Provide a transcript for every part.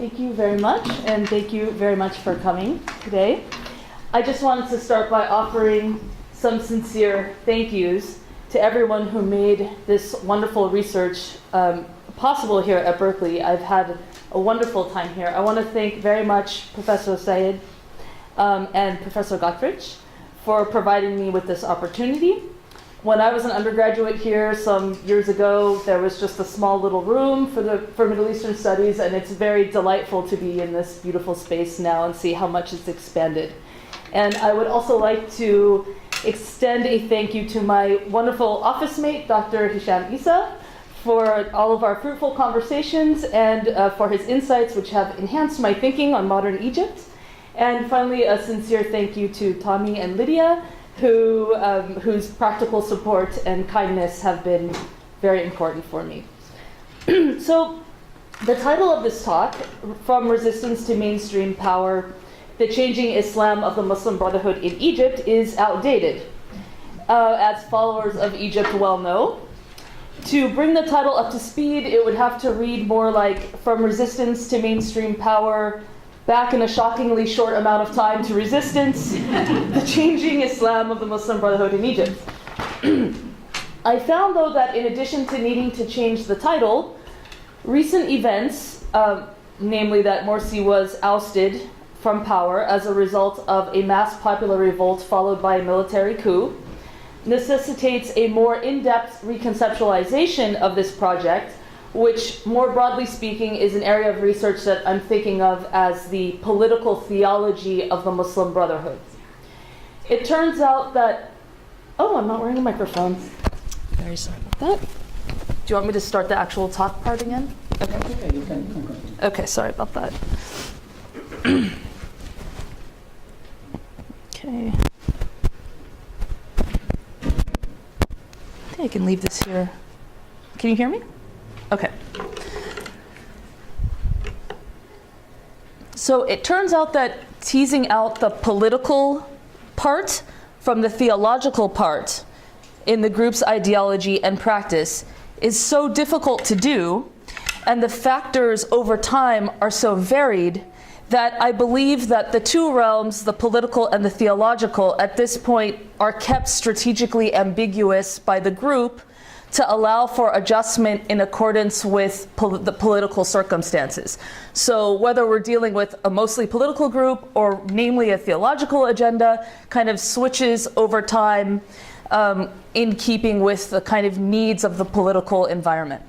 Thank you very much, and thank you very much for coming today. I just wanted to start by offering some sincere thank yous to everyone who made this wonderful research possible here at Berkeley. I've had a wonderful time here. I want to thank very much Professor Syed and Professor Gottfried for providing me with this opportunity. When I was an undergraduate here some years ago, there was just a small little room for Middle Eastern studies, and it's very delightful to be in this beautiful space now and see how much it's expanded. And I would also like to extend a thank you to my wonderful office mate, Dr. Hisham Isa, for all of our fruitful conversations and for his insights, which have enhanced my thinking on modern Egypt. And finally, a sincere thank you to Tommy and Lydia, whose practical support and kindness have been very important for me. So the title of this talk, From Resistance to Mainstream Power, The Changing Islam of the Muslim Brotherhood in Egypt, is outdated. As followers of Egypt well know, to bring the title up to speed, it would have to read more like From Resistance to Mainstream Power, Back in a Shockingly Short Amount of Time to Resistance, The Changing Islam of the Muslim Brotherhood in Egypt. I found, though, that in addition to needing to change the title, recent events, namely that Morsi was ousted from power as a result of a mass popular revolt followed by a military coup, necessitates a more in-depth reconceptualization of this project, which, more broadly speaking, is an area of research that I'm thinking of as the political theology of the Muslim Brotherhood. It turns out that, oh, I'm not wearing a microphone. Very sorry about that. Do you want me to start the actual talk part again? Okay. Okay, you can. Okay, sorry about that. Okay. I think I can leave this here. Can you hear me? Okay. So it turns out that teasing out the political part from the theological part in the group's ideology and practice is so difficult to do, and the factors over time are so varied, that I believe that the two realms, the political and the theological, at this point are kept strategically ambiguous by the group to allow for adjustment in accordance with the political circumstances. So whether we're dealing with a mostly political group or namely a theological agenda kind of switches over time in keeping with the kind of needs of the political environment.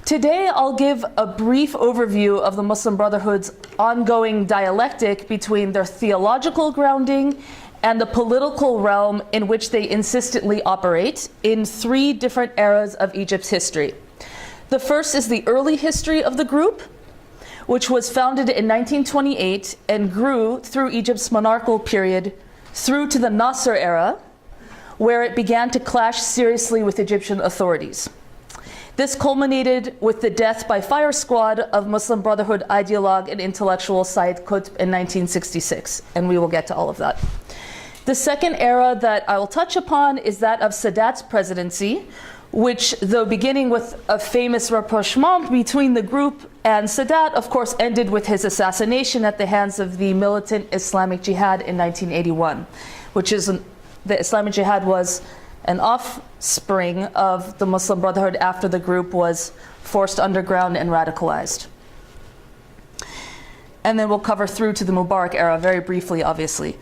Today, I'll give a brief overview of the Muslim Brotherhood's ongoing dialectic between their theological grounding and the political realm in which they insistently operate in three different eras of Egypt's history. The first is the early history of the group, which was founded in 1928 and grew through Egypt's monarchical period through to the Nasser era, where it began to clash seriously with Egyptian authorities. This culminated with the death by fire squad of Muslim Brotherhood ideologue and intellectual Said Qutb in 1966, and we will get to all of that. The second era that I will touch upon is that of Sadat's presidency, which, though beginning with a famous rapprochement between the group and Sadat, of course ended with his assassination at the hands of the militant Islamic Jihad in 1981, which is, the Islamic Jihad was an offspring of the Muslim Brotherhood after the group was forced underground and radicalized. And then we'll cover through to the Mubarak era very briefly, obviously.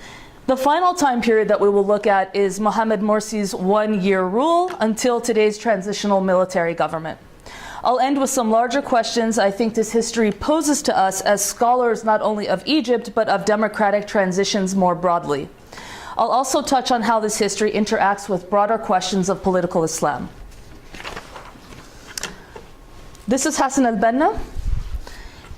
The final time period that we will look at is Mohamed Morsi's one-year rule until today's transitional military government. I'll end with some larger questions I think this history poses to us as scholars not only of Egypt, but of democratic transitions more broadly. I'll also touch on how this history interacts with broader questions of political Islam. This is Hassan al-Banna.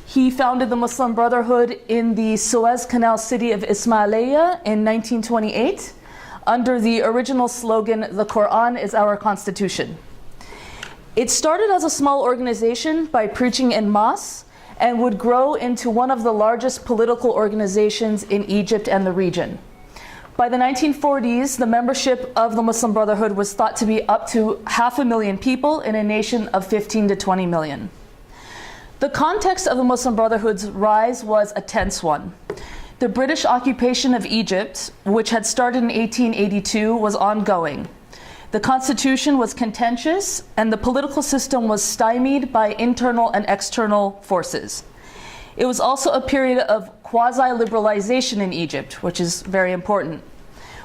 He founded the Muslim Brotherhood in the Suez Canal city of Ismailia in 1928 under the original slogan, "The Quran is our Constitution." It started as a small organization by preaching in mosques and would grow into one of the largest political organizations in Egypt and the region. By the 1940s, the membership of the Muslim Brotherhood was thought to be up to 500,000 people in a nation of 15 to 20 million. The context of the Muslim Brotherhood's rise was a tense one. The British occupation of Egypt, which had started in 1882, was ongoing. The constitution was contentious, and the political system was stymied by internal and external forces. It was also a period of quasi-liberalization in Egypt, which is very important,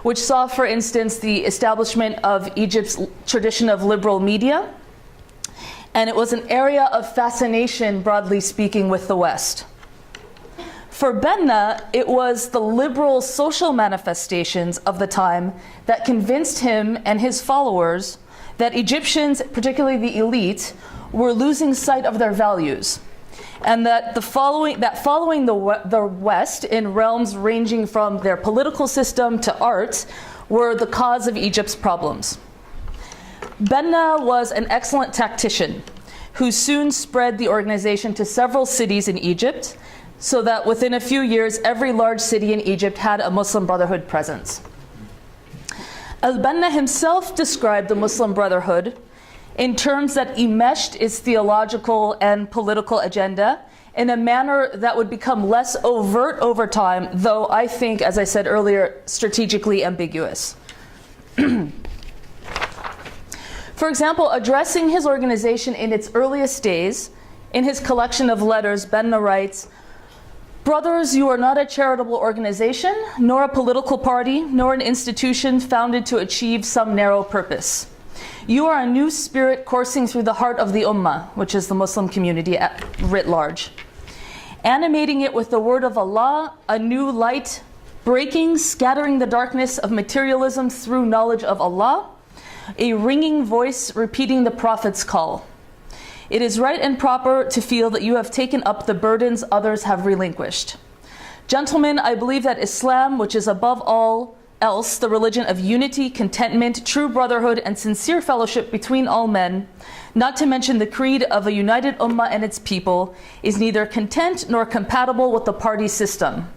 which saw, for instance, the establishment of Egypt's tradition of liberal media, and it was an area of fascination, broadly speaking, with the West. For Benna, it was the liberal social manifestations of the time that convinced him and his followers that Egyptians, particularly the elite, were losing sight of their values, and that following the West in realms ranging from their political system to art were the cause of Egypt's problems. Benna was an excellent tactician who soon spread the organization to several cities in Egypt, so that within a few years, every large city in Egypt had a Muslim Brotherhood presence. Al-Banna himself described the Muslim Brotherhood in terms that enmeshed its theological and political agenda in a manner that would become less overt over time, though I think, as I said earlier, strategically ambiguous. For example, addressing his organization in its earliest days, in his collection of letters, Benna writes, "Brothers, you are not a charitable organization, nor a political party, nor an institution founded to achieve some narrow purpose. You are a new spirit coursing through the heart of the Ummah," which is the Muslim community writ large, "animating it with the word of Allah, a new light, breaking, scattering the darkness of materialism through knowledge of Allah, a ringing voice repeating the Prophet's call. It is right and proper to feel that you have taken up the burdens others have relinquished. Gentlemen, I believe that Islam, which is above all else the religion of unity, contentment, true brotherhood, and sincere fellowship between all men, not to mention the creed of a united ummah and its people, is neither content nor compatible with the party system.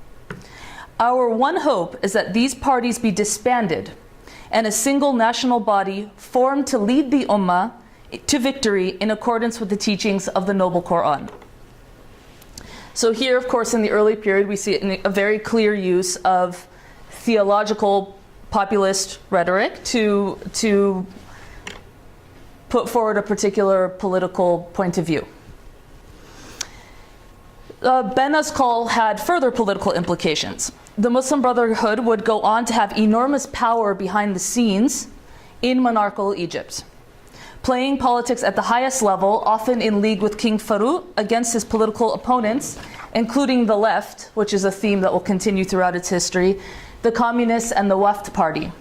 Our one hope is that these parties be disbanded and a single national body formed to lead the ummah to victory in accordance with the teachings of the Noble Quran." So here, of course, in the early period, we see a very clear use of theological populist rhetoric to put forward a particular political point of view. Benna's call had further political implications. The Muslim Brotherhood would go on to have enormous power behind the scenes in monarchical Egypt, playing politics at the highest level, often in league with King Farouk against his political opponents, including the left, which is a theme that will continue throughout its history, the communists and the Wafd party.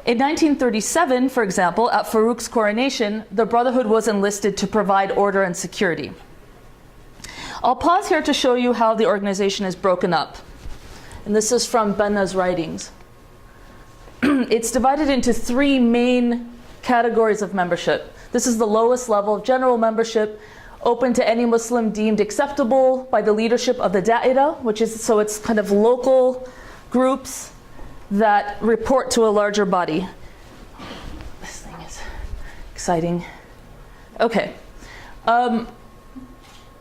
In 1937, for example, at Farouk's coronation, the Brotherhood was enlisted to provide order and security. I'll pause here to show you how the organization is broken up. And this is from Benna's writings. It's divided into three main categories of membership. This is the lowest level of general membership, open to any Muslim deemed acceptable by the leadership of the da'ira, so it's kind of local groups that report to a larger body. This thing is exciting. Okay.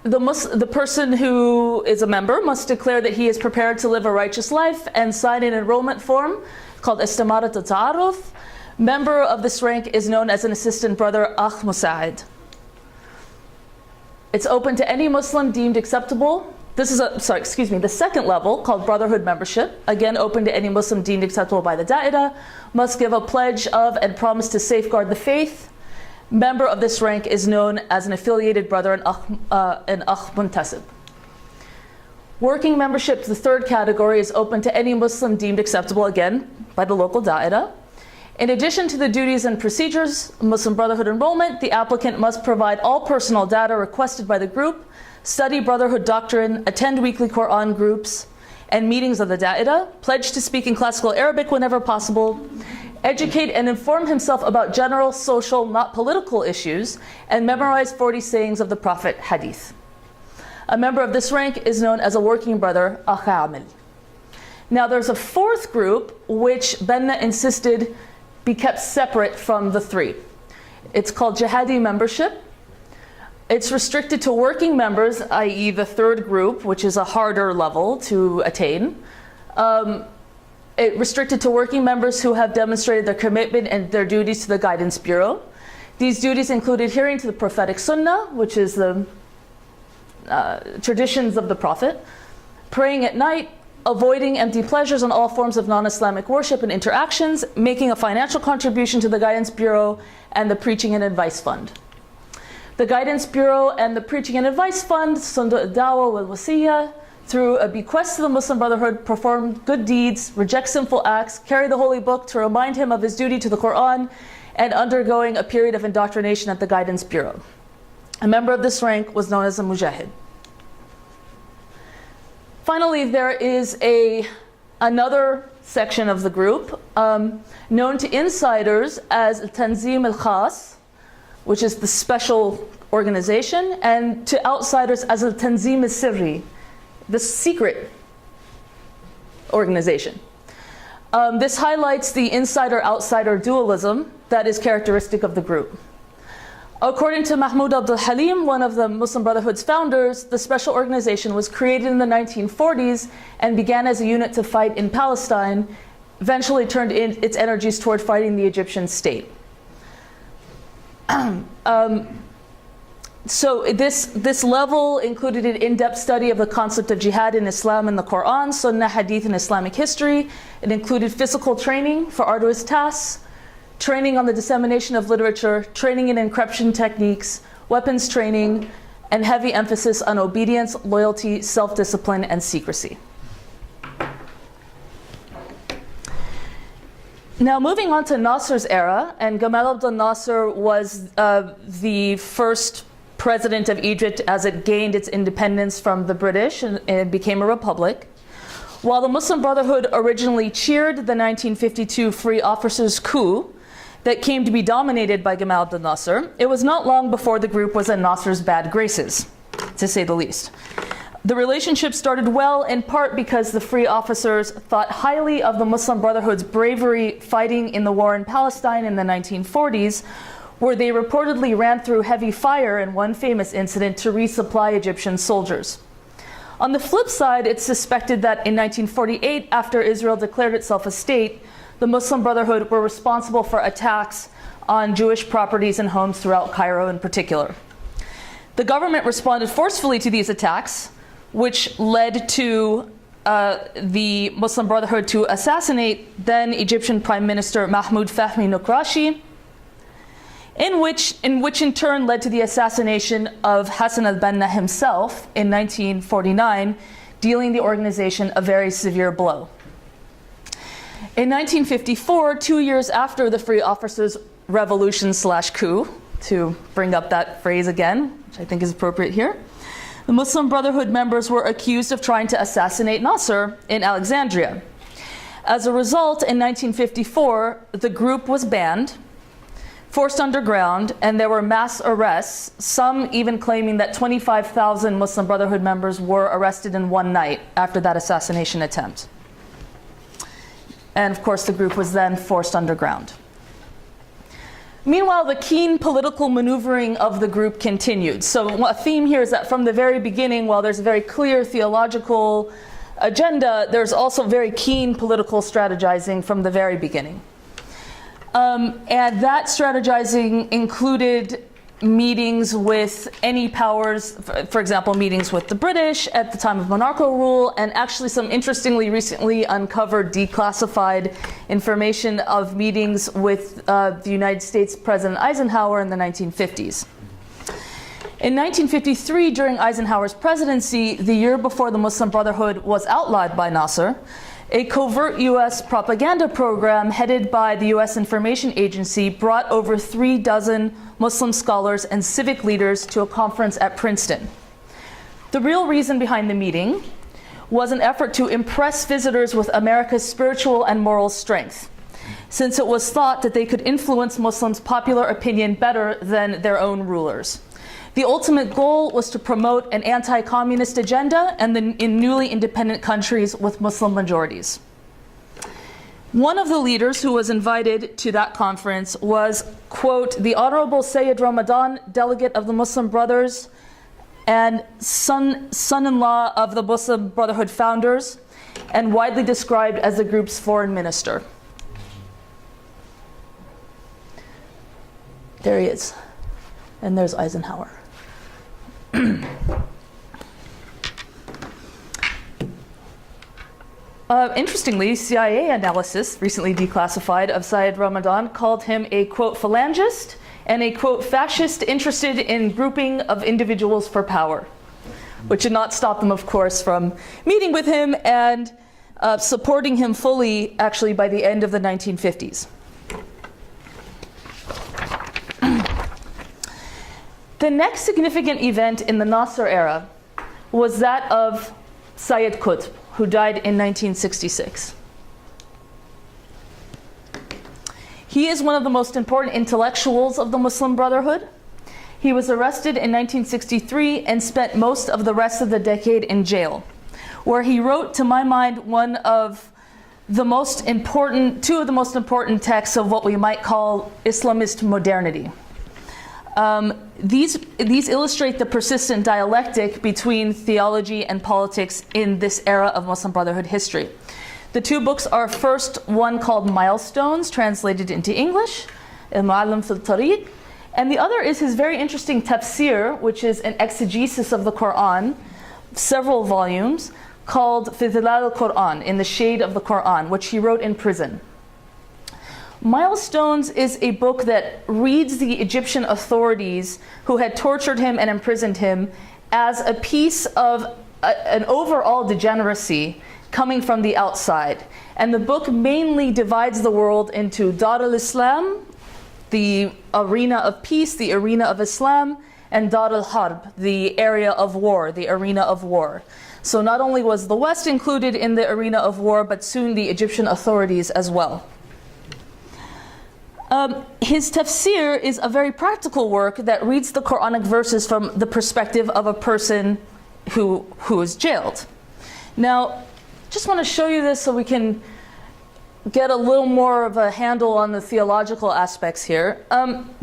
The person who is a member must declare that he is prepared to live a righteous life and sign an enrollment form called Istamarat al-Ta'aruf. Member of this rank is known as an assistant brother, Akh Musa'id. It's open to any Muslim deemed acceptable. This is the second level, called Brotherhood membership, again open to any Muslim deemed acceptable by the da'ira, must give a pledge of and promise to safeguard the faith. Member of this rank is known as an affiliated brother, an Akh Muntasib. Working membership, the third category, is open to any Muslim deemed acceptable, again, by the local da'ira. In addition to the duties and procedures, Muslim Brotherhood enrollment, the applicant must provide all personal data requested by the group, study Brotherhood doctrine, attend weekly Quran groups and meetings of the da'ira, pledge to speak in classical Arabic whenever possible, educate and inform himself about general social, not political issues, and memorize 40 sayings of the Prophet hadith. A member of this rank is known as a working brother, Akh Amil. Now there's a fourth group which Benna insisted be kept separate from the three. It's called Jihadi membership. It's restricted to working members, i.e. the third group, which is a harder level to attain. It restricted to working members who have demonstrated their commitment and their duties to the Guidance Bureau. These duties include adhering to the prophetic sunnah, which is the traditions of the Prophet, praying at night, avoiding empty pleasures and all forms of non-Islamic worship and interactions, making a financial contribution to the Guidance Bureau and the Preaching and Advice Fund. The Guidance Bureau and the Preaching and Advice Fund, ʼAdaala wal Wasiyya, through a bequest to the Muslim Brotherhood, perform good deeds, reject sinful acts, carry the Holy Book to remind him of his duty to the Quran, and undergoing a period of indoctrination at the Guidance Bureau. A member of this rank was known as a mujahid. Finally, there is another section of the group known to insiders as Tanzim al-Khas, which is the special organization, and to outsiders as Tanzim al-Sirri, the secret organization. This highlights the insider-outsider dualism that is characteristic of the group. According to Mahmoud Abdul Halim, one of the Muslim Brotherhood's founders, the special organization was created in the 1940s and began as a unit to fight in Palestine, eventually turned its energies toward fighting the Egyptian state. So this level included an in-depth study of the concept of jihad in Islam and the Quran, Sunnah, Hadith, and Islamic history. It included physical training for arduous tasks, training on the dissemination of literature, training in encryption techniques, weapons training, and heavy emphasis on obedience, loyalty, self-discipline, and secrecy. Now moving on to Nasser's era, and Gamal Abdel Nasser was the first president of Egypt as it gained its independence from the British and became a republic. While the Muslim Brotherhood originally cheered the 1952 Free Officers' coup that came to be dominated by Gamal Abdel Nasser, it was not long before the group was in Nasser's bad graces, to say the least. The relationship started well in part because the Free Officers thought highly of the Muslim Brotherhood's bravery fighting in the war in Palestine in the 1940s, where they reportedly ran through heavy fire in one famous incident to resupply Egyptian soldiers. On the flip side, it's suspected that in 1948, after Israel declared itself a state, the Muslim Brotherhood were responsible for attacks on Jewish properties and homes throughout Cairo in particular. The government responded forcefully to these attacks, which led to the Muslim Brotherhood to assassinate then Egyptian Prime Minister Mahmoud Fahmy Nukrashi, in which in turn led to the assassination of Hassan al-Banna himself in 1949, dealing the organization a very severe blow. In 1954, 2 years after the Free Officers' revolution/coup, to bring up that phrase again, which I think is appropriate here, the Muslim Brotherhood members were accused of trying to assassinate Nasser in Alexandria. As a result, in 1954, the group was banned, forced underground, and there were mass arrests, some even claiming that 25,000 Muslim Brotherhood members were arrested in one night after that assassination attempt. And of course, the group was then forced underground. Meanwhile, the keen political maneuvering of the group continued. So a theme here is that from the very beginning, while there's a very clear theological agenda, there's also very keen political strategizing from the very beginning. And that strategizing included meetings with any powers, for example, meetings with the British at the time of monarchical rule, and actually some interestingly recently uncovered declassified information of meetings with the United States President Eisenhower in the 1950s. In 1953, during Eisenhower's presidency, the year before the Muslim Brotherhood was outlawed by Nasser, a covert US propaganda program headed by the US Information Agency brought over 36 Muslim scholars and civic leaders to a conference at Princeton. The real reason behind the meeting was an effort to impress visitors with America's spiritual and moral strength, since it was thought that they could influence Muslims' popular opinion better than their own rulers. The ultimate goal was to promote an anti-communist agenda in newly independent countries with Muslim majorities. One of the leaders who was invited to that conference was, quote, the Honorable Sayyid Ramadan, delegate of the Muslim Brothers and son-in-law of the Muslim Brotherhood founders, and widely described as the group's foreign minister. There he is. And there's Eisenhower. Interestingly, CIA analysis, recently declassified, of Sayyid Ramadan called him a, quote, phalangist and a, quote, fascist interested in grouping of individuals for power, which did not stop them, of course, from meeting with him and supporting him fully, actually, by the end of the 1950s. The next significant event in the Nasser era was that of Sayyid Qutb, who died in 1966. He is one of the most important intellectuals of the Muslim Brotherhood. He was arrested in 1963 and spent most of the rest of the decade in jail, where he wrote, to my mind, two of the most important texts of what we might call Islamist modernity. These illustrate the persistent dialectic between theology and politics in this era of Muslim Brotherhood history. The two books are, first, one called Milestones, translated into English, Al-Mu'allim fil Tariq, and the other is his very interesting tafsir, which is an exegesis of the Quran, several volumes, called Fi Dhilal al-Quran, in the shade of the Quran, which he wrote in prison. Milestones is a book that reads the Egyptian authorities who had tortured him and imprisoned him as a piece of an overall degeneracy coming from the outside. And the book mainly divides the world into Dar al-Islam, the arena of peace, the arena of Islam, and Dar al-Harb, the area of war, the arena of war. So not only was the West included in the arena of war, but soon the Egyptian authorities as well. His tafsir is a very practical work that reads the Quranic verses from the perspective of a person who is jailed. Now, just want to show you this so we can get a little more of a handle on the theological aspects here.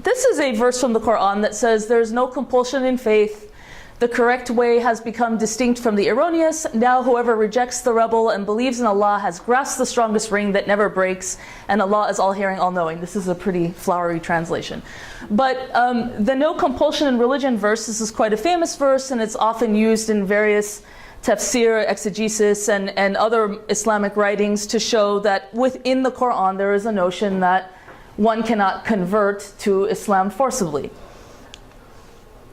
This is a verse from the Quran that says, there's no compulsion in faith. The correct way has become distinct from the erroneous. Now whoever rejects the rebel and believes in Allah has grasped the strongest ring that never breaks, and Allah is all-hearing, all-knowing. This is a pretty flowery translation. But the no compulsion in religion verse, this is quite a famous verse, and it's often used in various tafsir, exegesis, and other Islamic writings to show that within the Quran there is a notion that one cannot convert to Islam forcibly.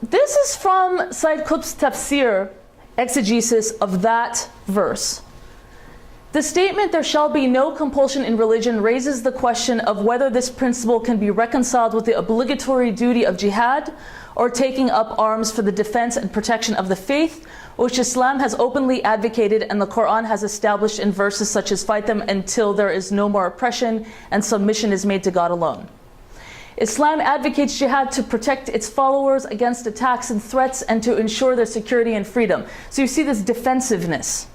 This is from Sayyid Qutb's tafsir, exegesis of that verse. The statement, there shall be no compulsion in religion, raises the question of whether this principle can be reconciled with the obligatory duty of jihad, or taking up arms for the defense and protection of the faith, which Islam has openly advocated and the Quran has established in verses such as, fight them until there is no more oppression and submission is made to God alone. Islam advocates jihad to protect its followers against attacks and threats and to ensure their security and freedom. So you see this defensiveness.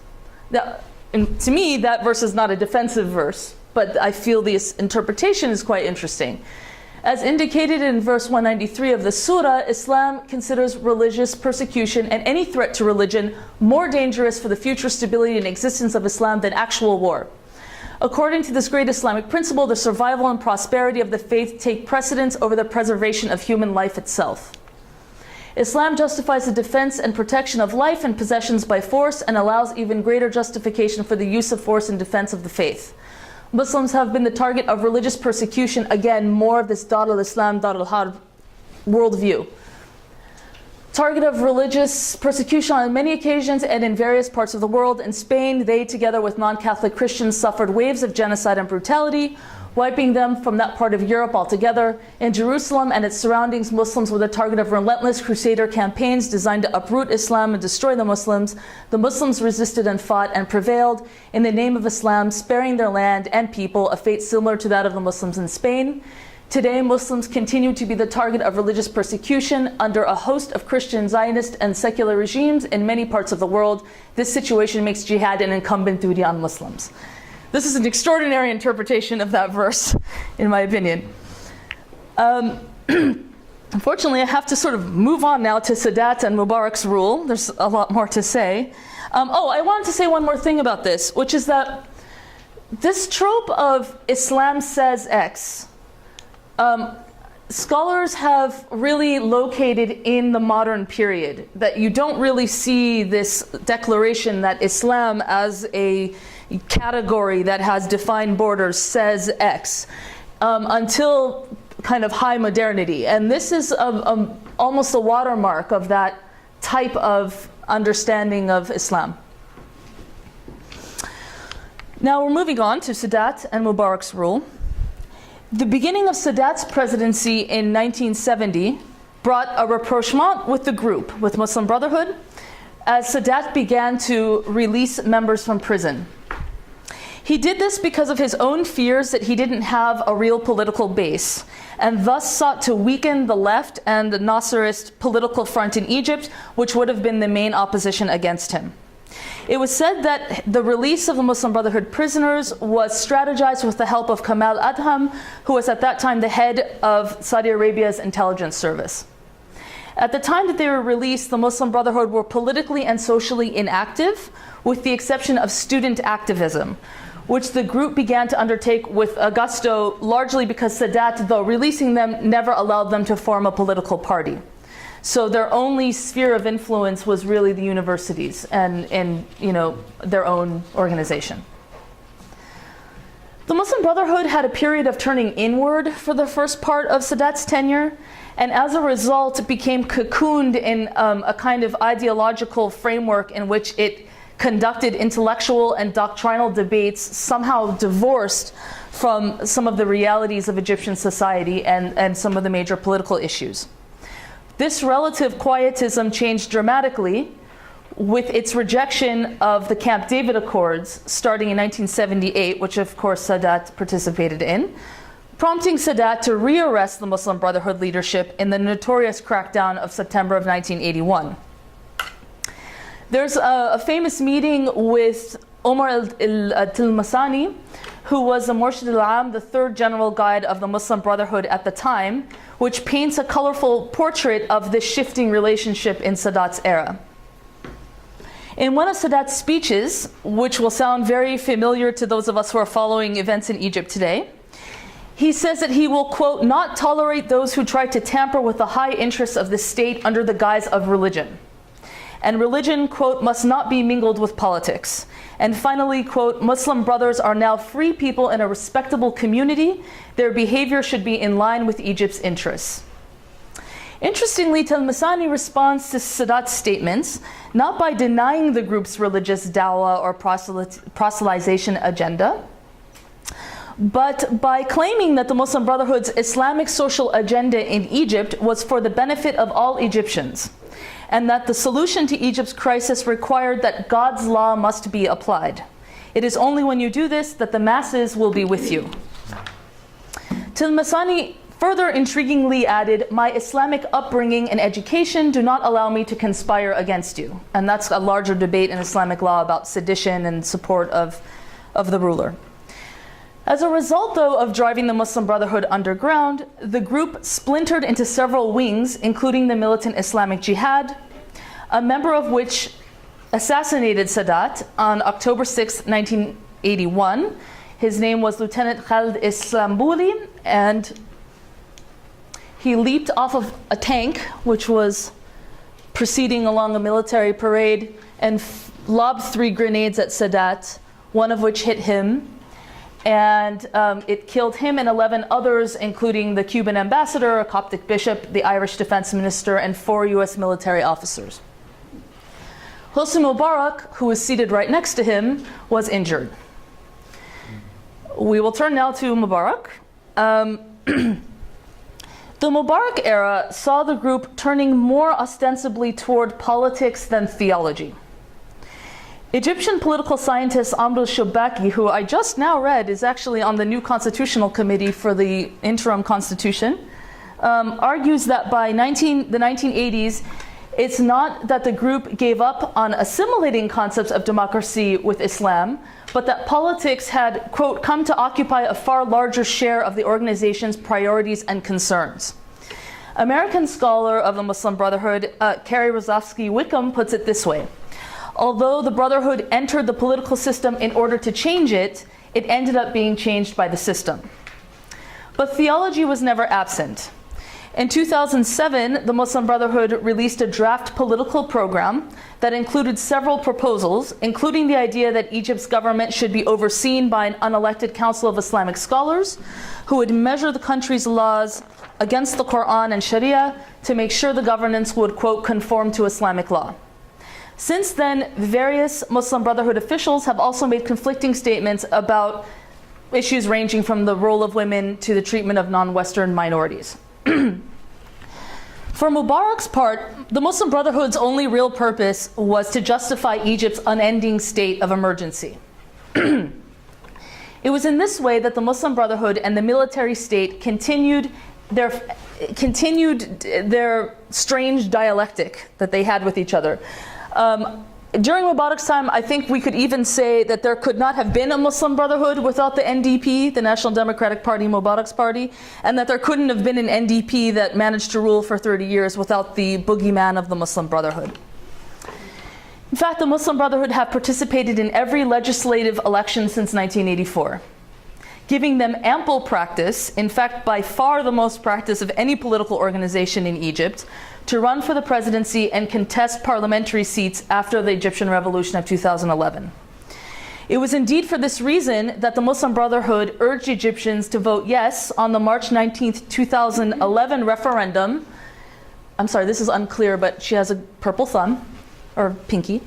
And to me, that verse is not a defensive verse, but I feel this interpretation is quite interesting. As indicated in verse 193 of the surah, Islam considers religious persecution and any threat to religion more dangerous for the future stability and existence of Islam than actual war. According to this great Islamic principle, the survival and prosperity of the faith take precedence over the preservation of human life itself. Islam justifies the defense and protection of life and possessions by force and allows even greater justification for the use of force in defense of the faith. Muslims have been the target of religious persecution, again, more of this Dar al-Islam, Dar al-Harb worldview. Target of religious persecution on many occasions and in various parts of the world. In Spain, they, together with non-Catholic Christians, suffered waves of genocide and brutality, wiping them from that part of Europe altogether. In Jerusalem and its surroundings, Muslims were the target of relentless crusader campaigns designed to uproot Islam and destroy the Muslims. The Muslims resisted and fought and prevailed in the name of Islam, sparing their land and people, a fate similar to that of the Muslims in Spain. Today, Muslims continue to be the target of religious persecution under a host of Christian, Zionist, and secular regimes in many parts of the world. This situation makes jihad an incumbent duty on Muslims. This is an extraordinary interpretation of that verse, in my opinion. Unfortunately, I have to sort of move on now to Sadat and Mubarak's rule. There's a lot more to say. I wanted to say one more thing about this, which is that this trope of Islam says X, scholars have really located in the modern period, that you don't really see this declaration that Islam as a category that has defined borders says X until kind of high modernity. And this is almost a watermark of that type of understanding of Islam. Now we're moving on to Sadat and Mubarak's rule. The beginning of Sadat's presidency in 1970 brought a rapprochement with the group, with Muslim Brotherhood, as Sadat began to release members from prison. He did this because of his own fears that he didn't have a real political base, and thus sought to weaken the left and the Nasserist political front in Egypt, which would have been the main opposition against him. It was said that the release of the Muslim Brotherhood prisoners was strategized with the help of Kamal Adham, who was at that time the head of Saudi Arabia's intelligence service. At the time that they were released, the Muslim Brotherhood were politically and socially inactive, with the exception of student activism, which the group began to undertake with gusto, largely because Sadat, though releasing them, never allowed them to form a political party. So their only sphere of influence was really the universities and their own organization. The Muslim Brotherhood had a period of turning inward for the first part of Sadat's tenure, and as a result it became cocooned in a kind of ideological framework in which it conducted intellectual and doctrinal debates somehow divorced from some of the realities of Egyptian society and some of the major political issues. This relative quietism changed dramatically with its rejection of the Camp David Accords starting in 1978, which of course Sadat participated in, prompting Sadat to rearrest the Muslim Brotherhood leadership in the notorious crackdown of September of 1981. There's a famous meeting with Omar al-Tilmasani, who was the Murshid al-Am, the third general guide of the Muslim Brotherhood at the time, which paints a colorful portrait of this shifting relationship in Sadat's era. In one of Sadat's speeches, which will sound very familiar to those of us who are following events in Egypt today, he says that he will, quote, not tolerate those who try to tamper with the high interests of the state under the guise of religion. And religion, quote, must not be mingled with politics. And finally, quote, Muslim brothers are now free people in a respectable community. Their behavior should be in line with Egypt's interests. Interestingly, Tilmasani responds to Sadat's statements not by denying the group's religious dawah or proselytization agenda, but by claiming that the Muslim Brotherhood's Islamic social agenda in Egypt was for the benefit of all Egyptians, and that the solution to Egypt's crisis required that God's law must be applied. It is only when you do this that the masses will be with you. Tilmasani further intriguingly added, my Islamic upbringing and education do not allow me to conspire against you. And that's a larger debate in Islamic law about sedition and support of the ruler. As a result, though, of driving the Muslim Brotherhood underground, the group splintered into several wings, including the militant Islamic Jihad, a member of which assassinated Sadat on October 6, 1981. His name was Lieutenant Khalid Islambuli, and he leaped off of a tank, which was proceeding along a military parade, and lobbed 3 grenades at Sadat, one of which hit him. And it killed him and 11 others, including the Cuban ambassador, a Coptic bishop, the Irish defense minister, and 4 US military officers. Hosni Mubarak, who was seated right next to him, was injured. We will turn now to Mubarak. The Mubarak era saw the group turning more ostensibly toward politics than theology. Egyptian political scientist Amr al-Shubaki, who I just now read is actually on the new constitutional committee for the interim constitution, argues that by the 1980s, It's not that the group gave up on assimilating concepts of democracy with Islam, but that politics had, quote, come to occupy a far larger share of the organization's priorities and concerns. American scholar of the Muslim Brotherhood, Carrie Rozovsky-Wickham, puts it this way: although the Brotherhood entered the political system in order to change it, it ended up being changed by the system. But theology was never absent. In 2007, the Muslim Brotherhood released a draft political program that included several proposals, including the idea that Egypt's government should be overseen by an unelected Council of Islamic Scholars who would measure the country's laws against the Quran and Sharia to make sure the governance would, quote, conform to Islamic law. Since then, various Muslim Brotherhood officials have also made conflicting statements about issues ranging from the role of women to the treatment of non-Western minorities. For Mubarak's part, the Muslim Brotherhood's only real purpose was to justify Egypt's unending state of emergency. It was in this way that the Muslim Brotherhood and the military state continued their strange dialectic that they had with each other. During Mubarak's time, I think we could even say that there could not have been a Muslim Brotherhood without the NDP, the National Democratic Party, Mubarak's party, and that there couldn't have been an NDP that managed to rule for 30 years without the boogeyman of the Muslim Brotherhood. In fact, the Muslim Brotherhood have participated in every legislative election since 1984, giving them ample practice, in fact, by far the most practice of any political organization in Egypt, to run for the presidency and contest parliamentary seats after the Egyptian Revolution of 2011. It was indeed for this reason that the Muslim Brotherhood urged Egyptians to vote yes on the March 19, 2011 referendum. I'm sorry, this is unclear, but she has a purple thumb, or pinky.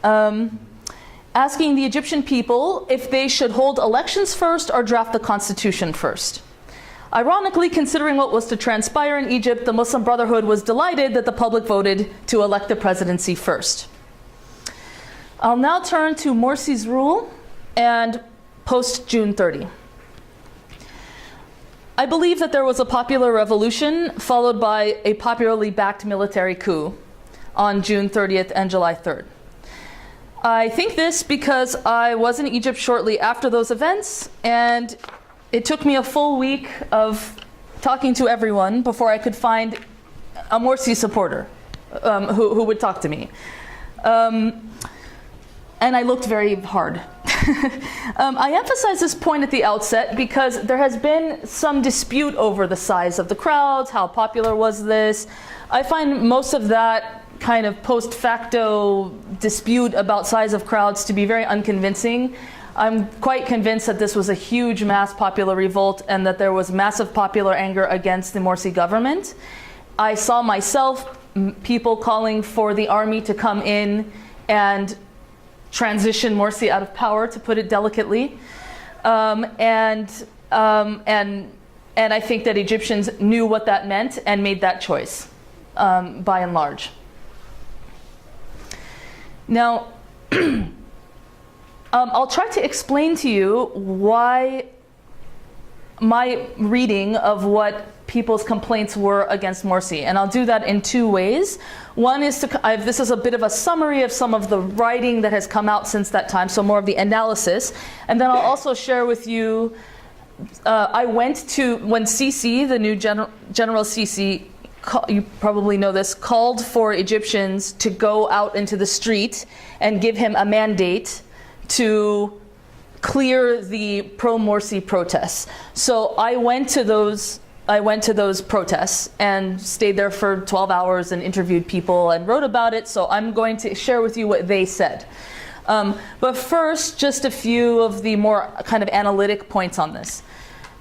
Asking the Egyptian people if they should hold elections first or draft the constitution first. Ironically, considering what was to transpire in Egypt, the Muslim Brotherhood was delighted that the public voted to elect the presidency first. I'll now turn to Morsi's rule and post-June 30. I believe that there was a popular revolution followed by a popularly backed military coup on June 30th and July 3rd. I think this because I was in Egypt shortly after those events, and it took me a full week of talking to everyone before I could find a Morsi supporter who would talk to me. And I looked very hard. I emphasize this point at the outset because there has been some dispute over the size of the crowds, how popular was this. I find most of that kind of post-facto dispute about size of crowds to be very unconvincing. I'm quite convinced that this was a huge mass popular revolt and that there was massive popular anger against the Morsi government. I saw myself people calling for the army to come in and transition Morsi out of power, to put it delicately. And I think that Egyptians knew what that meant and made that choice, by and large. Now, I'll try to explain to you why my reading of what people's complaints were against Morsi, and I'll do that in two ways. One is this is a bit of a summary of some of the writing that has come out since that time, so more of the analysis, and then I'll also share with you. I went to when Sisi, the new General Sisi, you probably know this, called for Egyptians to go out into the street and give him a mandate to clear the pro-Morsi protests. So I went to those protests and stayed there for 12 hours and interviewed people and wrote about it. So I'm going to share with you what they said. But first, just a few of the more kind of analytic points on this.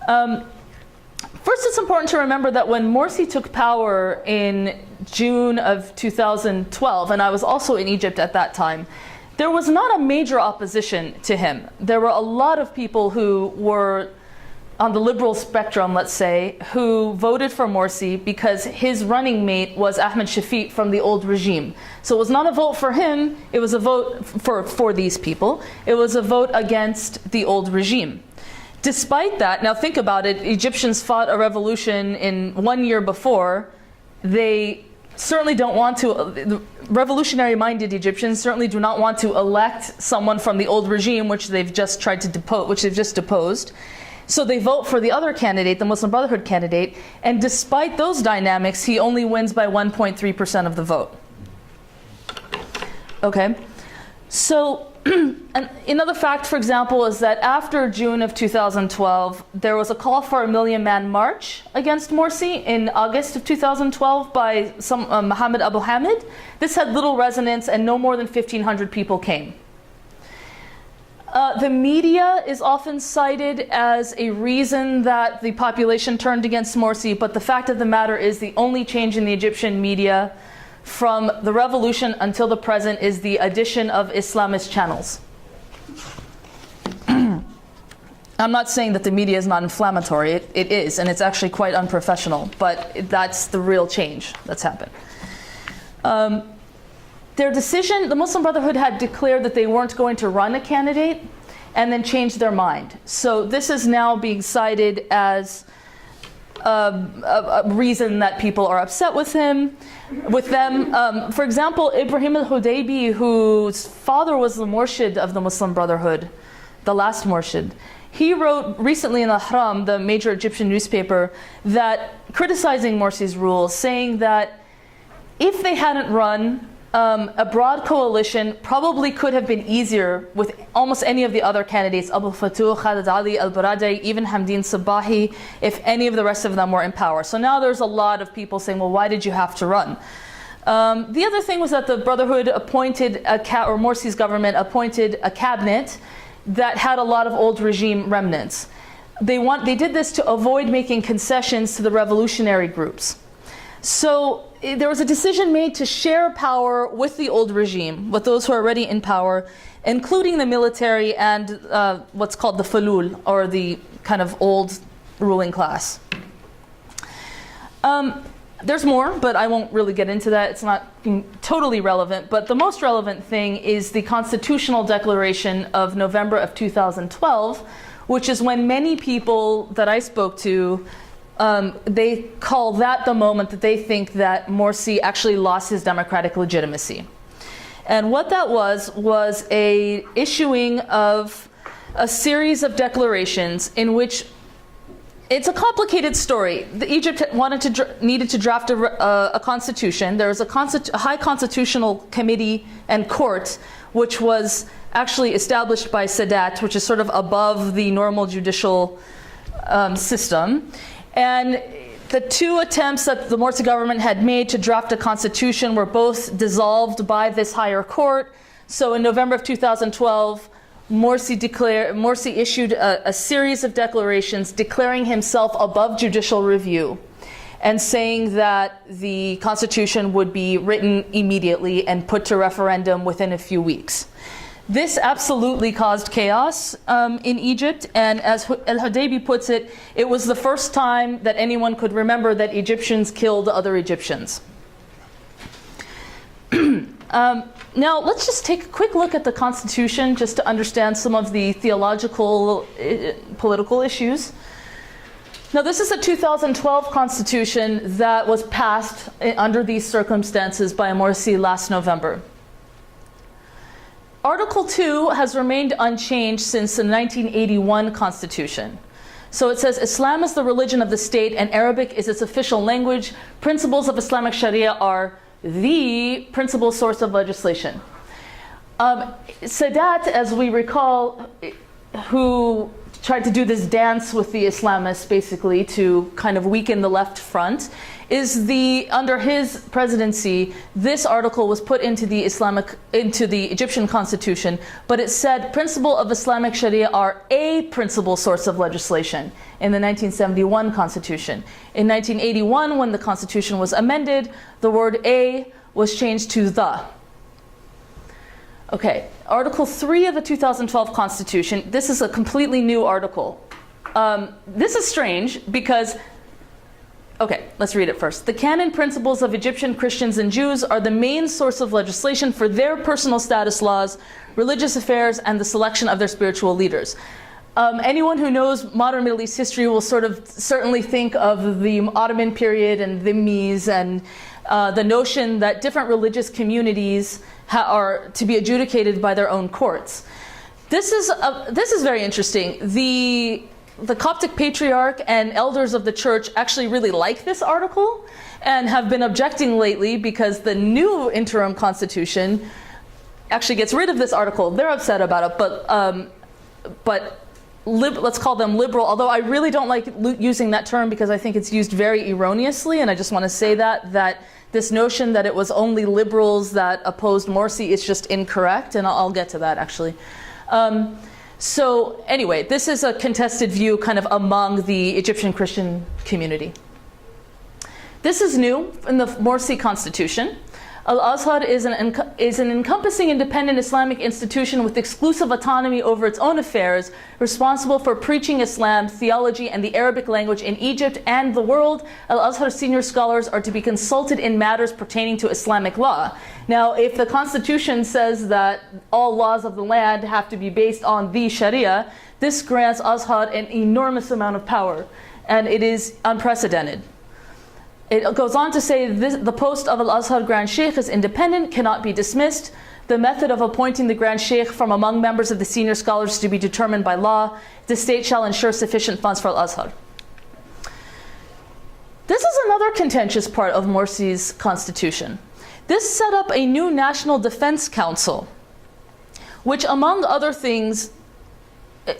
First, it's important to remember that when Morsi took power in June of 2012, and I was also in Egypt at that time, there was not a major opposition to him. There were a lot of people who were on the liberal spectrum, let's say, who voted for Morsi because his running mate was Ahmed Shafiq from the old regime. So it was not a vote for him, it was a vote for these people. It was a vote against the old regime. Despite that, now think about it, Egyptians fought a revolution in 1 year before. They certainly don't want to, the revolutionary-minded Egyptians certainly do not want to elect someone from the old regime, which they've just tried to deposed. So they vote for the other candidate, the Muslim Brotherhood candidate, and despite those dynamics, he only wins by 1.3% of the vote. Okay, so another fact, for example, is that after June of 2012, there was a call for a million-man march against Morsi in August of 2012 by Mohammed Abu Hamid. This had little resonance, and no more than 1,500 people came. The media is often cited as a reason that the population turned against Morsi, but the fact of the matter is the only change in the Egyptian media from the revolution until the present is the addition of Islamist channels. I'm not saying that the media is not inflammatory. It is, and it's actually quite unprofessional, but that's the real change that's happened. Their decision, the Muslim Brotherhood had declared that they weren't going to run a candidate and then changed their mind. So this is now being cited as a reason that people are upset with them. For example, Ibrahim al-Hudaybi, whose father was the Murshid of the Muslim Brotherhood, the last Murshid, he wrote recently in Al-Ahram, the major Egyptian newspaper, that criticizing Morsi's rule, saying that if they hadn't run, a broad coalition probably could have been easier with almost any of the other candidates, Abu Fatuh, Khalid Ali, Al-Baradei, even Hamdin Sabahi, if any of the rest of them were in power. So now there's a lot of people saying, well, why did you have to run? The other thing was that the Brotherhood appointed, or Morsi's government appointed a cabinet that had a lot of old regime remnants. They did this to avoid making concessions to the revolutionary groups. So there was a decision made to share power with the old regime, with those who are already in power, including the military and what's called the falul, or the kind of old ruling class. There's more, but I won't really get into that. It's not totally relevant. But the most relevant thing is the Constitutional Declaration of November of 2012, which is when many people that I spoke to, they call that the moment that they think that Morsi actually lost his democratic legitimacy. And what that was a issuing of a series of declarations in which it's a complicated story. Egypt needed to draft a constitution. There was a high constitutional committee and court, which was actually established by Sadat, which is sort of above the normal judicial system. And the two attempts that the Morsi government had made to draft a constitution were both dissolved by this higher court. So in November of 2012, Morsi issued a series of declarations declaring himself above judicial review and saying that the constitution would be written immediately and put to referendum within a few weeks. This absolutely caused chaos in Egypt, and as Al-Hudaybi puts it, it was the first time that anyone could remember that Egyptians killed other Egyptians. Now, let's just take a quick look at the Constitution just to understand some of the theological, political issues. Now, this is a 2012 Constitution that was passed under these circumstances by Morsi last November. Article 2 has remained unchanged since the 1981 Constitution. So it says, Islam is the religion of the state and Arabic is its official language. Principles of Islamic Sharia are the principal source of legislation. Sadat, as we recall, who tried to do this dance with the Islamists basically to kind of weaken the left front, under his presidency, this article was put into the Egyptian constitution, but it said principle of Islamic Sharia are a principal source of legislation in the 1971 constitution. In 1981, when the constitution was amended, the word a was changed to the. Okay, Article 3 of the 2012 Constitution, this is a completely new article. This is strange because, okay, let's read it first. The canon principles of Egyptian Christians and Jews are the main source of legislation for their personal status laws, religious affairs, and the selection of their spiritual leaders. Anyone who knows modern Middle East history will certainly think of the Ottoman period and dhimmis and the notion that different religious communities are to be adjudicated by their own courts. This is very interesting. The Coptic Patriarch and elders of the church actually really like this article and have been objecting lately because the new interim constitution actually gets rid of this article. They're upset about it, but let's call them liberal, although I really don't like using that term because I think it's used very erroneously, and I just want to say that this notion that it was only liberals that opposed Morsi is just incorrect, and I'll get to that actually. So anyway, this is a contested view kind of among the Egyptian Christian community. This is new in the Morsi constitution. Al-Azhar is an encompassing independent Islamic institution with exclusive autonomy over its own affairs, responsible for preaching Islam, theology, and the Arabic language in Egypt and the world. Al-Azhar senior scholars are to be consulted in matters pertaining to Islamic law. Now, if the constitution says that all laws of the land have to be based on the Sharia, this grants Azhar an enormous amount of power, and it is unprecedented. It goes on to say the post of Al-Azhar Grand Sheikh is independent, cannot be dismissed. The method of appointing the Grand Sheikh from among members of the senior scholars is to be determined by law. The state shall ensure sufficient funds for Al-Azhar. This is another contentious part of Morsi's constitution. This set up a new National Defense Council, which among other things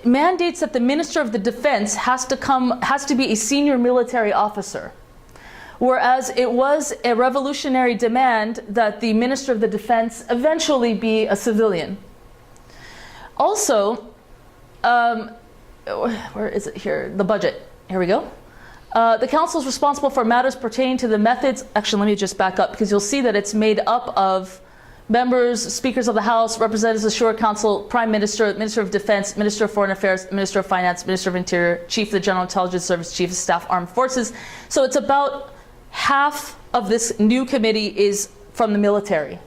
mandates that the Minister of the Defense has to be a senior military officer. Whereas it was a revolutionary demand that the Minister of the Defense eventually be a civilian. Also, where is it here? The budget. Here we go. The council is responsible for matters pertaining to the methods. Actually, let me just back up because you'll see that it's made up of members, speakers of the House, representatives of the Shura Council, Prime Minister, Minister of Defense, Minister of Foreign Affairs, Minister of Finance, Minister of Interior, Chief of the General Intelligence Service, Chief of Staff, Armed Forces. So it's about half of this new committee is from the military.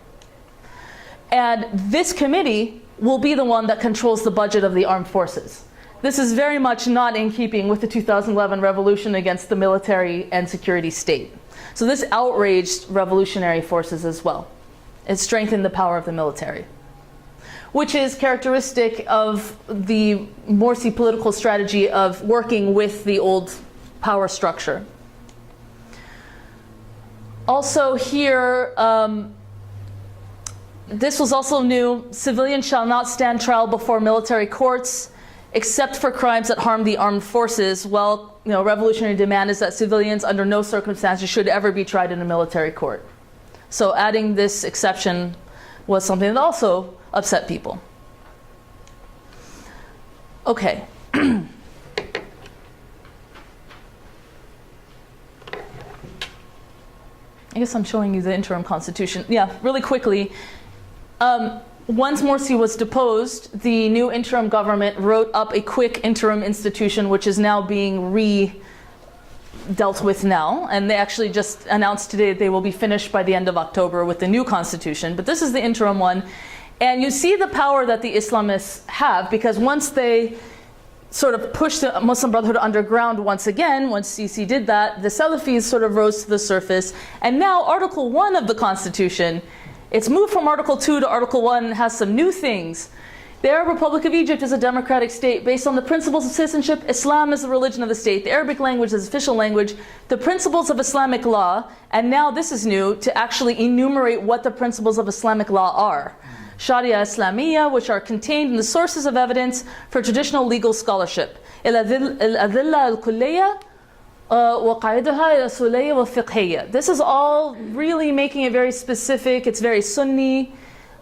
And this committee will be the one that controls the budget of the armed forces. This is very much not in keeping with the 2011 revolution against the military and security state. So this outraged revolutionary forces as well. It strengthened the power of the military, which is characteristic of the Morsi political strategy of working with the old power structure. Also here, this was also new. Civilians shall not stand trial before military courts, except for crimes that harm the armed forces. Well, revolutionary demand is that civilians under no circumstances should ever be tried in a military court. So adding this exception was something that also upset people. Okay. I guess I'm showing you the interim constitution. Yeah, really quickly. Once Morsi was deposed, the new interim government wrote up a quick interim institution, which is now being dealt with now. And they actually just announced today that they will be finished by the end of October with the new constitution. But this is the interim one. And you see the power that the Islamists have, because once they sort of pushed the Muslim Brotherhood underground once again, once Sisi did that, the Salafis sort of rose to the surface. And now Article 1 of the Constitution, it's moved from Article 2 to Article 1, has some new things. The Arab Republic of Egypt is a democratic state based on the principles of citizenship. Islam is the religion of the state. The Arabic language is official language. The principles of Islamic law, and now this is new, to actually enumerate what the principles of Islamic law are. Sharia Islamiyya, which are contained in the sources of evidence for traditional legal scholarship. Al-Adilla al-Kulliyya وقاعدها الأصولية والفقهية. This is all really making it very specific. It's very Sunni,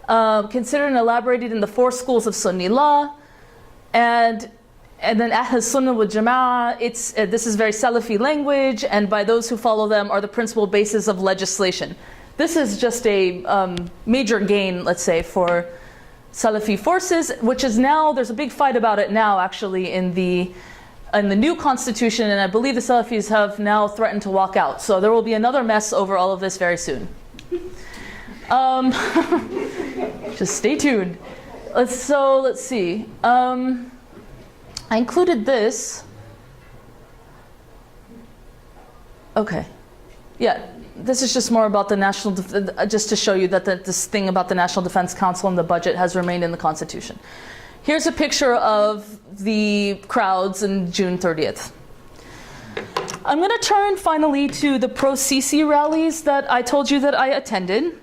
considered and elaborated in the 4 schools of Sunni law. And then Ahl Sunnah wal Jama'ah, this is very Salafi language, and by those who follow them are the principal basis of legislation. This is just a major gain, let's say, for Salafi forces, which is now, there's a big fight about it now actually in the new constitution, and I believe the Salafis have now threatened to walk out. So there will be another mess over all of this very soon. Just stay tuned. Let's see. I included this. Okay. Yeah. this is just more about the just to show you that this thing about the National Defense Council and the budget has remained in the Constitution. Here's a picture of the crowds on June 30th. I'm going to turn finally to the pro-Sisi rallies that I told you that I attended.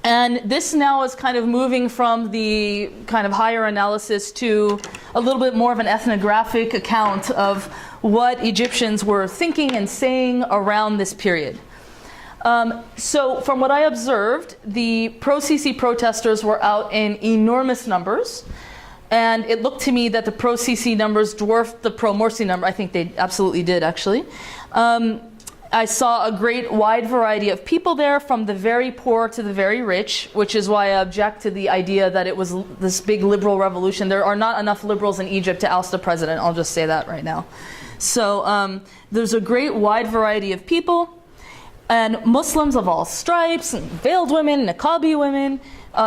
And this now is kind of moving from the kind of higher analysis to a little bit more of an ethnographic account of what Egyptians were thinking and saying around this period. So from what I observed, the pro-Sisi protesters were out in enormous numbers. And it looked to me that the pro-Sisi numbers dwarfed the pro-Morsi number. I think they absolutely did, actually. I saw a great wide variety of people there, from the very poor to the very rich, which is why I object to the idea that it was this big liberal revolution. There are not enough liberals in Egypt to oust a president. I'll just say that right now. So there's a great wide variety of people, and Muslims of all stripes, and veiled women, niqabi women,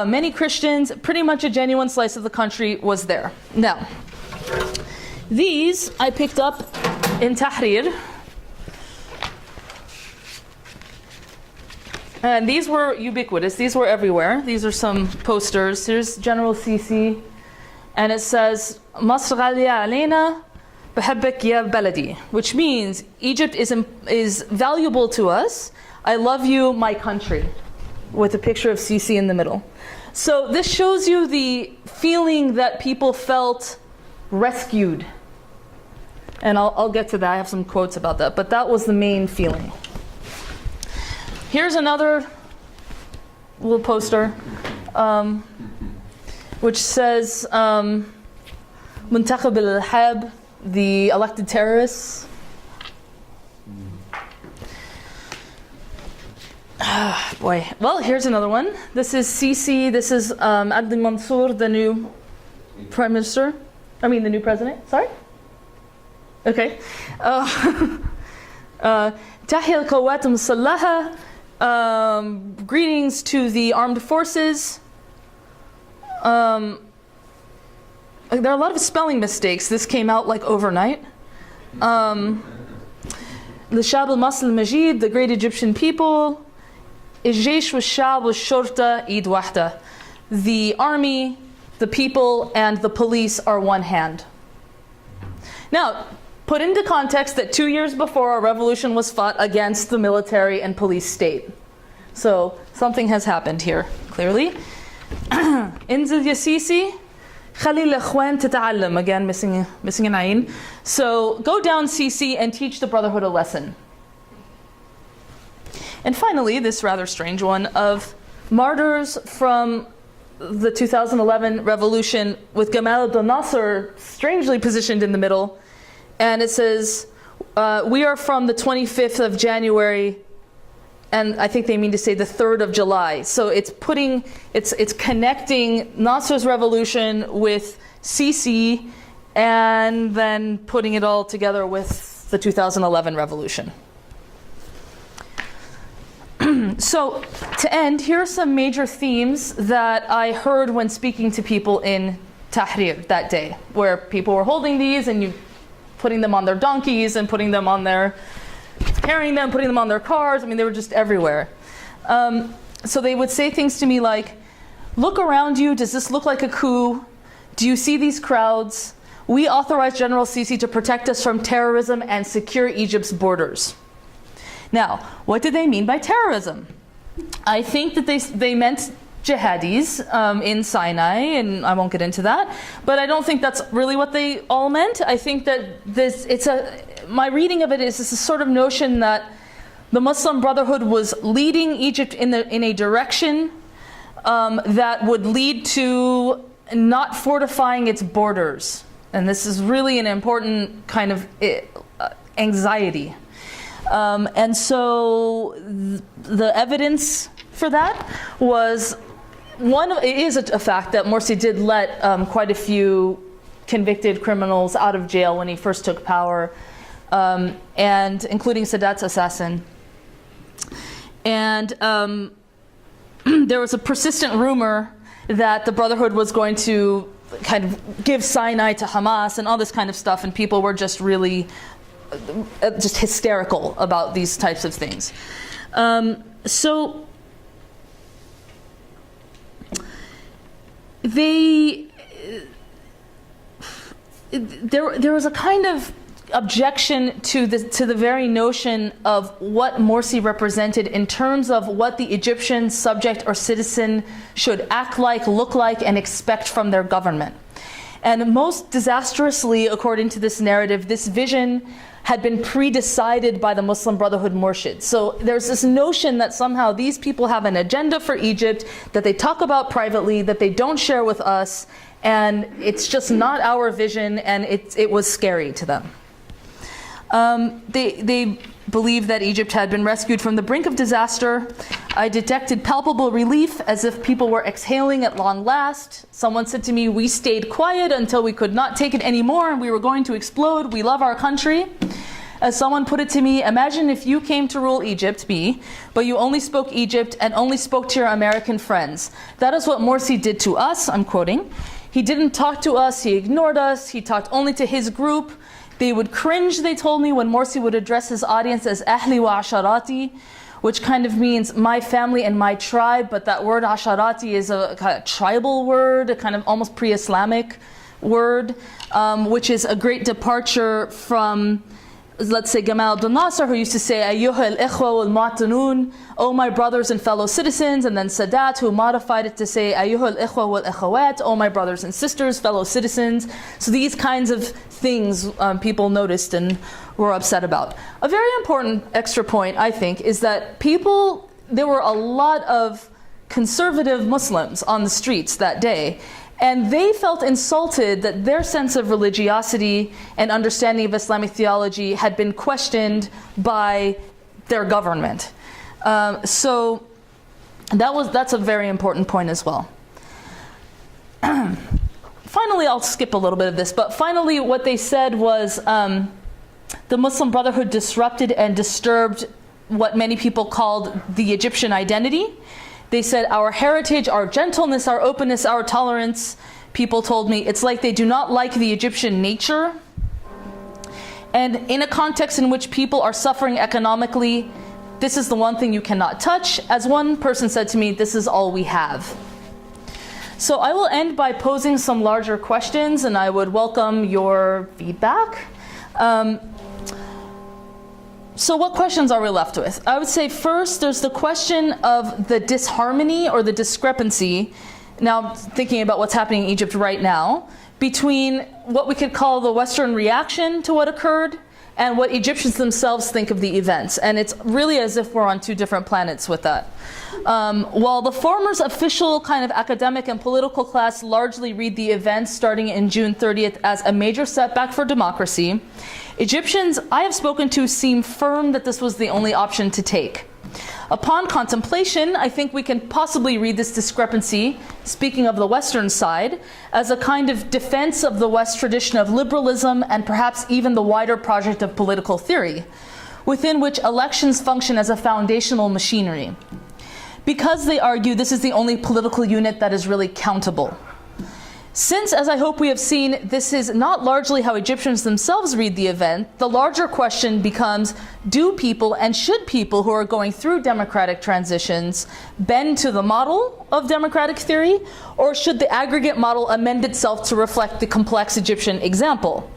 many Christians. Pretty much a genuine slice of the country was there. Now, these I picked up in Tahrir. And these were ubiquitous. These were everywhere. These are some posters. Here's General Sisi, and it says, "Masr ghaliya alayna, bahabbak ya baladi," which means Egypt is valuable to us. I love you, my country, with a picture of Sisi in the middle. So this shows you the feeling that people felt rescued. And I'll get to that. I have some quotes about that. But that was the main feeling. Here's another little poster, which says Muntakhab al-Hab, the elected terrorists. Boy. Well, here's another one. This is Sisi. This is Abdel Mansour, the new prime minister. I mean, the new president. Sorry? Okay. Tahiyya al-Qawat al-Musallaha. Greetings to the armed forces. There are a lot of spelling mistakes. This came out like overnight. L'Shab al-Masl al-Majid, the great Egyptian people. Al-Jaysh wal-Shab wal-Shurta Eid wahda. The army, the people, and the police are one hand. Now, put into context that 2 years before, a revolution was fought against the military and police state. So something has happened here, clearly. Inzil ya Sisi, Khalil Ikhwan tata'allam, again missing an ayn. So go down Sisi and teach the Brotherhood a lesson. And finally, this rather strange one of martyrs from the 2011 revolution, with Gamal Abdel Nasser strangely positioned in the middle. And it says, we are from the 25th of January, and I think they mean to say the 3rd of July. So it's connecting Nasser's revolution with Sisi, and then putting it all together with the 2011 revolution. So to end, here are some major themes that I heard when speaking to people in Tahrir that day, where people were holding these and putting them on their donkeys and carrying them, putting them on their cars. I mean, they were just everywhere. So they would say things to me like, look around you, does this look like a coup? Do you see these crowds? We authorize General Sisi to protect us from terrorism and secure Egypt's borders. Now, what did they mean by terrorism? I think that they meant jihadis in Sinai, and I won't get into that, but I don't think that's really what they all meant. I think that my reading of it is this sort of notion that the Muslim Brotherhood was leading Egypt in a direction that would lead to not fortifying its borders. And this is really an important kind of anxiety. And so the evidence for that was it is a fact that Morsi did let quite a few convicted criminals out of jail when he first took power, and including Sadat's assassin. And there was a persistent rumor that the Brotherhood was going to kind of give Sinai to Hamas and all this kind of stuff, and people were just really just hysterical about these types of things. So there was a kind of objection to the very notion of what Morsi represented in terms of what the Egyptian subject or citizen should act like, look like, and expect from their government. And most disastrously, according to this narrative, this vision had been pre-decided by the Muslim Brotherhood Murshid. So there's this notion that somehow these people have an agenda for Egypt that they talk about privately, that they don't share with us, and it's just not our vision, and it was scary to them. They believed that Egypt had been rescued from the brink of disaster. I detected palpable relief, as if people were exhaling at long last. Someone said to me, we stayed quiet until we could not take it anymore and we were going to explode. We love our country. As someone put it to me, imagine if you came to rule Egypt, but you only spoke Egypt and only spoke to your American friends. That is what Morsi did to us, I'm quoting. He didn't talk to us, he ignored us, he talked only to his group. They would cringe, they told me, when Morsi would address his audience as ahli wa asharati, which kind of means my family and my tribe, but that word asharati is a kind of tribal word, a kind of almost pre-Islamic word, which is a great departure from, let's say, Gamal Abdel Nasser, who used to say, ayyuha al-ikhwa wal-mu'tanun, oh my brothers and fellow citizens, and then Sadat, who modified it to say, ayyuha al-ikhwa wal-akhawat, oh my brothers and sisters, fellow citizens. So these kinds of things people noticed and were upset about. A very important extra point, I think, is that there were a lot of conservative Muslims on the streets that day, and they felt insulted that their sense of religiosity and understanding of Islamic theology had been questioned by their government. So that's a very important point as well. Finally, I'll skip a little bit of this, but finally what they said was the Muslim Brotherhood disrupted and disturbed what many people called the Egyptian identity. They said our heritage, our gentleness, our openness, our tolerance. People told me it's like they do not like the Egyptian nature. And in a context in which people are suffering economically, this is the one thing you cannot touch. As one person said to me, this is all we have. So I will end by posing some larger questions, and I would welcome your feedback. So what questions are we left with? I would say first, there's the question of the disharmony or the discrepancy, now thinking about what's happening in Egypt right now, between what we could call the Western reaction to what occurred and what Egyptians themselves think of the events. And it's really as if we're on two different planets with that. While the former's official kind of academic and political class largely read the events starting in June 30th as a major setback for democracy, Egyptians I have spoken to seem firm that this was the only option to take. Upon contemplation, I think we can possibly read this discrepancy, speaking of the Western side, as a kind of defense of the West tradition of liberalism and perhaps even the wider project of political theory, within which elections function as a foundational machinery. Because they argue this is the only political unit that is really countable. Since, as I hope we have seen, this is not largely how Egyptians themselves read the event, the larger question becomes, do people and should people who are going through democratic transitions bend to the model of democratic theory, or should the aggregate model amend itself to reflect the complex Egyptian example?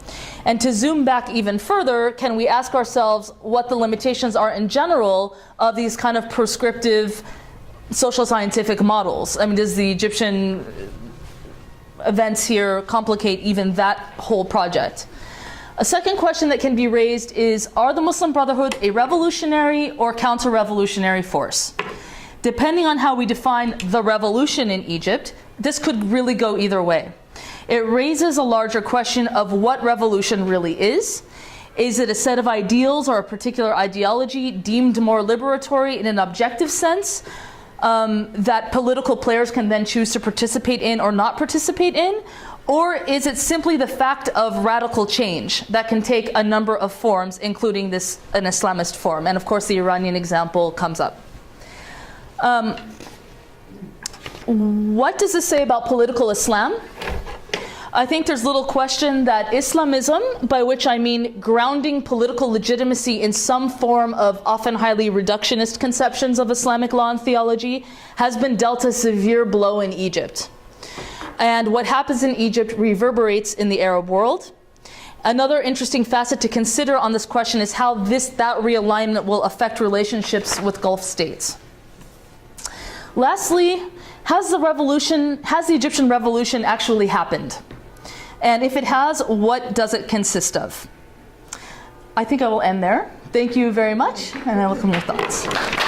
And to zoom back even further, can we ask ourselves what the limitations are in general of these kind of prescriptive social scientific models? I mean, does the Egyptian events here complicate even that whole project? A second question that can be raised is, are the Muslim Brotherhood a revolutionary or counter-revolutionary force? Depending on how we define the revolution in Egypt, this could really go either way. It raises a larger question of what revolution really is. Is it a set of ideals or a particular ideology deemed more liberatory in an objective sense, that political players can then choose to participate in or not participate in? Or is it simply the fact of radical change that can take a number of forms, including an Islamist form? And of course the Iranian example comes up. What does this say about political Islam? I think there's little question that Islamism, by which I mean grounding political legitimacy in some form of often highly reductionist conceptions of Islamic law and theology, has been dealt a severe blow in Egypt. And what happens in Egypt reverberates in the Arab world. Another interesting facet to consider on this question is how that realignment will affect relationships with Gulf states. Lastly, has the Egyptian revolution actually happened? And if it has, what does it consist of? I think I will end there. Thank you very much, and I welcome your thoughts.